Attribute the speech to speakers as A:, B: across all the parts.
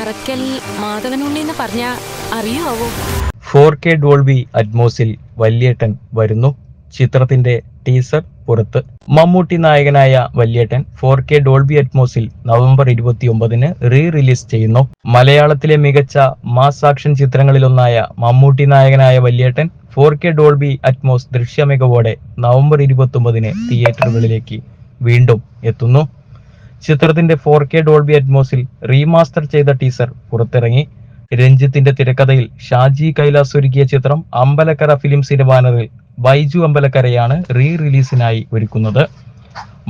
A: അറക്കൽ മാധവനുണ്ണി എന്ന് പറഞ്ഞ അറിയാവോ?
B: 4K ഡോൾബി അറ്റ്മോസിൽ വല്യേട്ടൻ വരുന്നു. ചിത്രത്തിന്റെ ടീസർ പുറത്ത്. മമ്മൂട്ടി നായകനായ വല്യേട്ടൻ 4K ഡോൾബി അറ്റ്മോസിൽ നവംബർ 29-ന് റിലീസ് ചെയ്യുന്നു. മലയാളത്തിലെ മികച്ച മാസ് ആക്ഷൻ ചിത്രങ്ങളിലൊന്നായ മമ്മൂട്ടി നായകനായ വല്യേട്ടൻ 4K ഡോൾബി അറ്റ്മോസ് ദൃശ്യമികവോടെ നവംബർ 29-ന് തിയേറ്ററുകളിലേക്ക് വീണ്ടും എത്തുന്നു. ചിത്രത്തിന്റെ 4K ഡോൾബി അറ്റ്മോസിൽ റീമാസ്റ്റർ ചെയ്ത ടീസർ പുറത്തിറങ്ങി. രഞ്ജിത്തിന്റെ തിരക്കഥയിൽ ഷാജി കൈലാസ് ഒരുക്കിയ ചിത്രം അമ്പലക്കര ഫിലിംസിന്റെ ബാനറിൽ ബൈജു അമ്പലക്കരയാണ് റിലീസിനായി ഒരുക്കുന്നത്.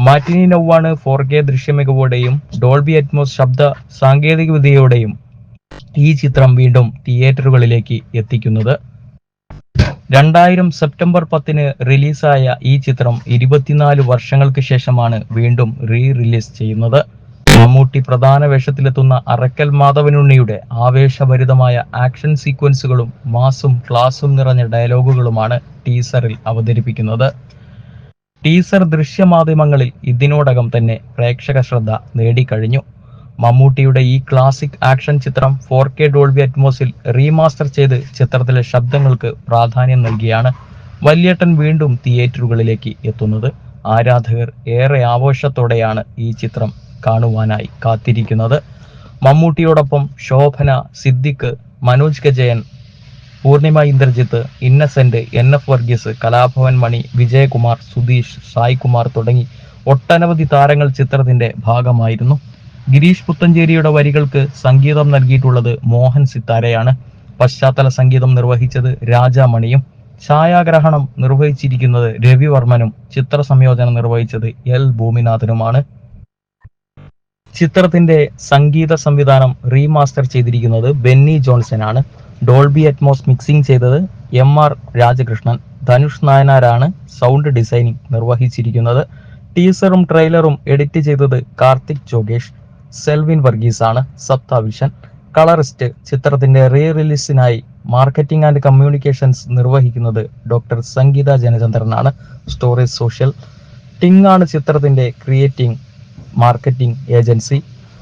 B: മാറ്റിനി നൗവാണ് 4K ദൃശ്യമികവോടെയും ഡോൾബി അറ്റ്മോസ് ശബ്ദ സാങ്കേതികവിദ്യയോടെയും ഈ ചിത്രം വീണ്ടും തിയേറ്ററുകളിലേക്ക് എത്തിക്കുന്നത്. 2000 സെപ്റ്റംബർ 10-ന് റിലീസായ ഈ ചിത്രം 24 വർഷങ്ങൾക്ക് ശേഷമാണ് വീണ്ടും റിലീസ് ചെയ്യുന്നത്. മമ്മൂട്ടി പ്രധാന വേഷത്തിലെത്തുന്ന അറക്കൽ മാധവനുണ്ണിയുടെ ആവേശഭരിതമായ ആക്ഷൻ സീക്വൻസുകളും മാസും ക്ലാസും നിറഞ്ഞ ഡയലോഗുകളുമാണ് ടീസറിൽ അവതരിപ്പിക്കുന്നത്. ടീസർ ദൃശ്യമാധ്യമങ്ങളിൽ ഇതിനോടകം തന്നെ പ്രേക്ഷക ശ്രദ്ധ നേടിക്കഴിഞ്ഞു. മമ്മൂട്ടിയുടെ ഈ ക്ലാസിക് ആക്ഷൻ ചിത്രം 4K ഡോൾബി അറ്റ്മോസിൽ റീമാസ്റ്റർ ചെയ്ത് ചിത്രത്തിലെ ശബ്ദങ്ങൾക്ക് പ്രാധാന്യം നൽകിയാണ് വല്യേട്ടൻ വീണ്ടും തിയേറ്ററുകളിലേക്ക് എത്തുന്നത്. ആരാധകർ ഏറെ ആവേശത്തോടെയാണ് ഈ ചിത്രം കാണുവാനായി കാത്തിരിക്കുന്നത്. മമ്മൂട്ടിയോടൊപ്പം ശോഭന, സിദ്ദിഖ്, മനോജ് കെ ജയൻ, പൂർണിമ ഇന്ദ്രജിത്ത്, ഇന്നസെന്റ്, NF വർഗീസ്, കലാഭവൻ മണി, വിജയകുമാർ, സുധീഷ്, സായ്കുമാർ തുടങ്ങി ഒട്ടനവധി താരങ്ങൾ ചിത്രത്തിന്റെ ഭാഗമായിരുന്നു. ഗിരീഷ് പുത്തഞ്ചേരിയുടെ വരികൾക്ക് സംഗീതം നൽകിയിട്ടുള്ളത് മോഹൻ സിത്താരയാണ്. പശ്ചാത്തല സംഗീതം നിർവഹിച്ചത് രാജാമണിയും. ഛായാഗ്രഹണം നിർവഹിച്ചിരിക്കുന്നത് രവിവർമ്മനും ചിത്ര സംയോജനം നിർവഹിച്ചത് L ഭൂമിനാഥനുമാണ്. ചിത്രത്തിന്റെ സംഗീത സംവിധാനം റീമാസ്റ്റർ ചെയ്തിരിക്കുന്നത് ബെന്നി ജോൺസൺ ആണ്. ഡോൾബി അറ്റ്മോസ് മിക്സിംഗ് ചെയ്തത് MR രാജകൃഷ്ണൻ. ധനുഷ് നായനാരാണ് സൗണ്ട് ഡിസൈനിങ് നിർവഹിച്ചിരിക്കുന്നത്. ടീസറും ട്രെയിലറും എഡിറ്റ് ചെയ്തത് കാർത്തിക് ജോഗേഷ്. സെൽവിൻ വർഗീസ് ആണ് സപ്താവിഷൻ. കളറിസ്റ്റ്. ചിത്രത്തിന്റെ റിലീസിനായി മാർക്കറ്റിംഗ് ആൻഡ് കമ്മ്യൂണിക്കേഷൻസ് നിർവഹിക്കുന്നത് ഡോക്ടർ സംഗീത ജനചന്ദ്രനാണ്. Storage social. ടിങ് ആണ് ചിത്രത്തിന്റെ ക്രിയേറ്റിംഗ് മാർക്കറ്റിംഗ് ഏജൻസി.